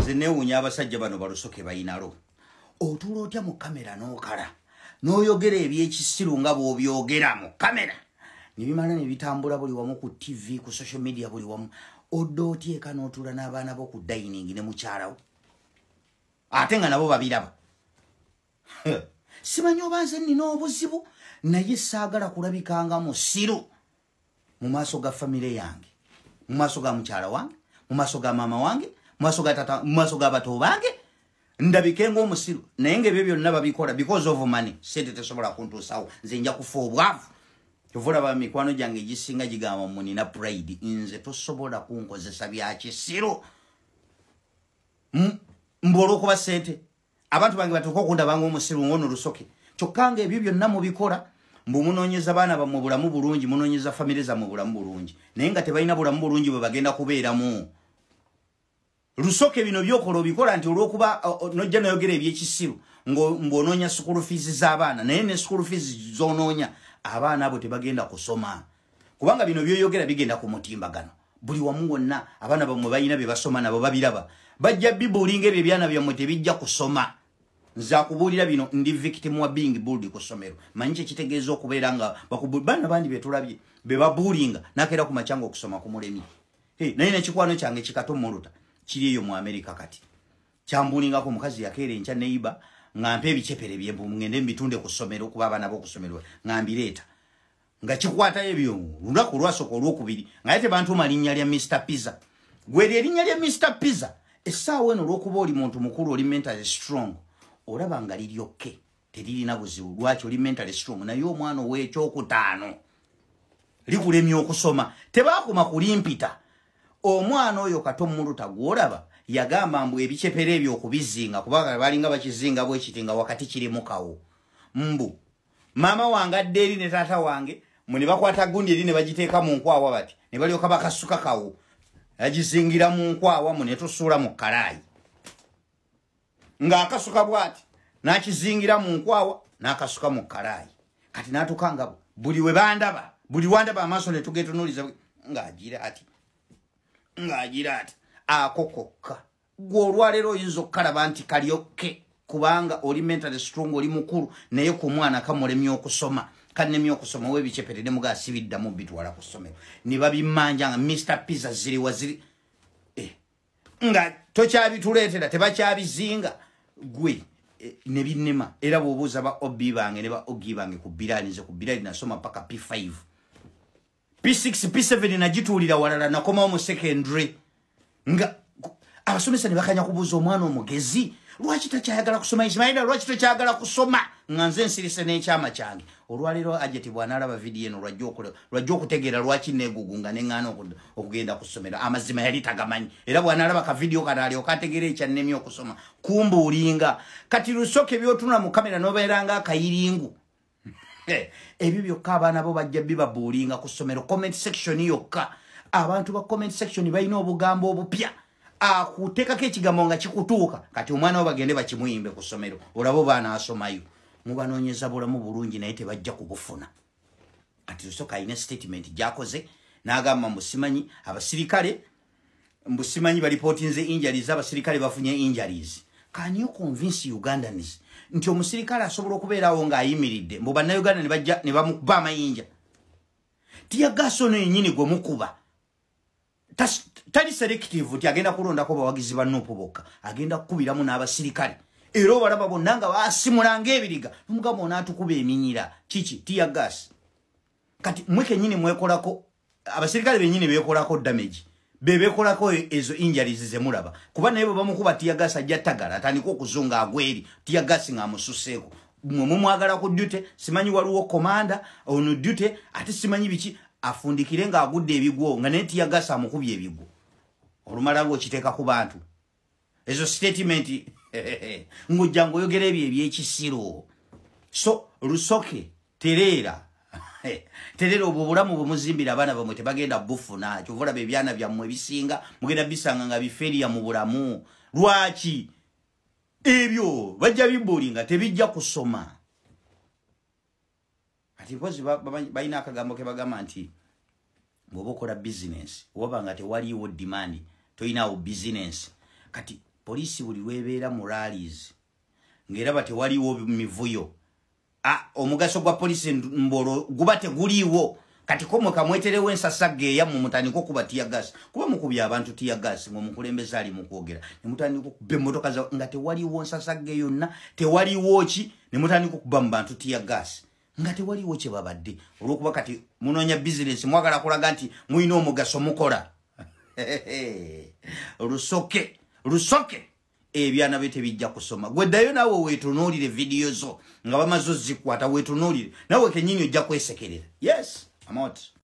nze newunya abasajja bano balusoke bayinalo otulo otya mu kamera n'okala n'oyogera ebyekisiru nga bw'obyogera mu kamera nibimala ne bitambula buli wamu ku TV ku social media buli wamu oddo otyeka n'otula n'abaana bo ku dining ne mukyalawo ate nga nabo babiraba simanyi oba nze nina obuzibu naye saagala kulabikanga musiru mu maaso ga famire yange mu maaso ga mukyala wange mu maaso ga maama wange mu maaso ga tata mu maaso ga bato bange ndabike ng'omusiru naye ng'ebyo byonna babikola because of money sente tesobola kuntuusawo nze nja kufa obwavu tuvulaba mikwano gyange gisinga gigamba munina pride nze tosobola kunkozesa bya kisiru olw'okuba sente abantu bange batuuka okundaba ng'omusiru ng'ono lusoke kyokka nga ebyo byonna mubikola mbu munoonyeza baana bammwe bulamu bulungi munoonyeza famire zammwe bulamu bulungi naye nga tebalina bulamu bulungi bwe bagenda kubeeramu lusoke bino byokola obikola nti olw'okuba nojja noyogera ebyekisiru ng'onoonya school fees z'abaana naye ne school fees z'onoonya abaana abo tebagenda kusoma kubanga bino byoyogera bigenda ku mutimbagano buli wamu wonna abaana bammwe balina bye basoma nabo babiraba bajja bibuulinga ebyo ebyana byammwe tebijja kusoma nza kubuulira bino ndi victim wa being bullied ku ssomero manyi kyekitegeeza okubeera nga baana bandi betulabye be babuulinga nakeera ku makyanga okusoma ku mulemi naye nekikwano kyange kikatomuluta kiri eyo mu Amerika kati kyambuulingako omukazi yakeera enkya neiba ngampe ebicepere byembu ngende mbitunde ku ssomero kuba abaana b'okusomero ngambireeta nga kikwatayo ebyo lunaku lwasooka olwokubiri nga yate bantuma linnya lya Mr. Pizza gweri erinnya lya Mr. Pizza essaawa eno olw'okuba oli muntu mukulu oli mentally strong olaba nga liryokke teririna buzibu lwaki oli mentally strong naye omwana ow'ekyokutaano likulemya okusoma tebaakuma kulimpita omwana oyo katomuluta gwolaba yagamba mbu ebicepere ebyo okubizinga kubanga balinga bakizinga bwekiti nga wakati kirimu kawo mbu maama wange adde eri ne taata wange ne bakwata gundi eri ne bagiteeka mu nkwawa bati ne balyoka bakasuka kawo yagizingira mu nkwawa mu ne tusuula mu kalaayi ng'akasuka bwati n'akizingira mu nkwawa n'akasuka mu kalaayi kati n'atukangabo buli we bandaba buli wandaba amaaso ne tugetunuuliza ng'agira ati akokokka gwe olwaleero oyinza okukalaba nti kalyokke kubanga oli mentally strong oli mukulu naye ku mwana kamulemya okusoma kannemya okusoma webicepere ne muga asibiddamu bitwala ku ssomero ne babimanja nga Mr. Pizza ziri waziri nga tokyabituleetera tebakyabizinga gwe ne binnema era bw'obuuza ba obi bange ne ba ogi bange ku Birani nze ku Birani nasoma paka P5 P6 P7 nagituulira walala nakomawo mu secondary nga abasomesa ne bakanya kubuuza omwana omugezi lwaki takyayagala kusoma Ismaila lwaki takyayagala kusoma nga nze nsirise n'ekyama kyange olwaleero ajeti bw'anaalaba vidiyo eno lwajja okutegeera lwaki neegugunga neŋŋaana okugenda ku ssomero amazima yali tagamanyi era bw'anaalaba ka vidiyo kano alyoka ategeera ekyannemye okusoma kumbuulinga kati lusoke by'otunula mu kamera n'obeera ng'akayiringu ebyo byokka abaana bo bajja bibabuulinga ku ssomero comment section yokka abantu ba comment section balina obugambo obupya akuteekako ekigambo nga kikutuuka kati omwana wo bagende bakimuyimbe ku ssomero olabo baana asomayo mubanoonyeza bulamu bulungi naye tebajja kubufuna kati lusoka alina statement gyakoze n'agamba mbusimanyi abasirikale mbusimanyi balipootinze injuries abasirikale bafunye injuries can you convince Ugandans nti omusirikale asobola okubeerawo ng'ayimiridde mbu bannayuganda ne bajja ne bamukuba amayinja tiyagaso nenyini gwe mukuba tali selective ti agenda kulondako bawagizi ba Nuupu bokka agenda kukubiramu n'abasirikale era obalaba bonna nga basimulanga ebiriga omugamba onaatukuba eminyira kiki tiyagas kati mwe kennyini mwekolako abasirikale bennyini beekolako damage bebekolako ezo injuries zemulaba kuba naye bwe bamukuba tiyagas ajja ttagala atandika okuzunga agweri tiyagas ng'amususeeko mwe mumwagala ku ddute simanyi waliwo komanda ono ddute ate simanyi biki afundikire ng'agudde ebigwo nga naye tiyagas amukubye ebigwo olumala ng'okiteeka ku bantu ezo statement ng'ojja ng'oyogera ebyo ebyekisiru so lusoke tereera obwo obulamu bwe muzimbira abaana bamwe tebagenda bufuna kyova olaba ebyana byammwe ebisinga mugenda bisanga nga bifeeriya mu bulamu lwaki ebyo bajja bibuulinga tebijja kusoma kati mpozi balina akagambo ke bagamba nti bw'oba okola bizinesi waba nga tewaliiwo demand toyinaawo bizinesi kati police buli lwebeera mu rallies ng'eraba tewaliwo mivuyo omugaso gwa police mbolo guba teguliiwo kati komwe kamweterewo ensasa geeya mu mutandiko kuba tear gas kuba mukubya abantu tear gas ng'omukulembeze ali mu kwogera ne mutandiko kubba emmotoka nga tewaliwo nsasa ge yonna tewaliwo ki ne mutandiko kubba mu bantu tear gas nga tewaliwo kye babadde olw'okuba kati munoonya business mwagala kulaga nti muyina omugaso mukola lusoke ebyana bye tebijja kusoma gweddayo naawe weetunuulire vidiyo zo nga bamaze ozikwata weetunuulire naawe kennyini ojja kwesekerera yes I'm out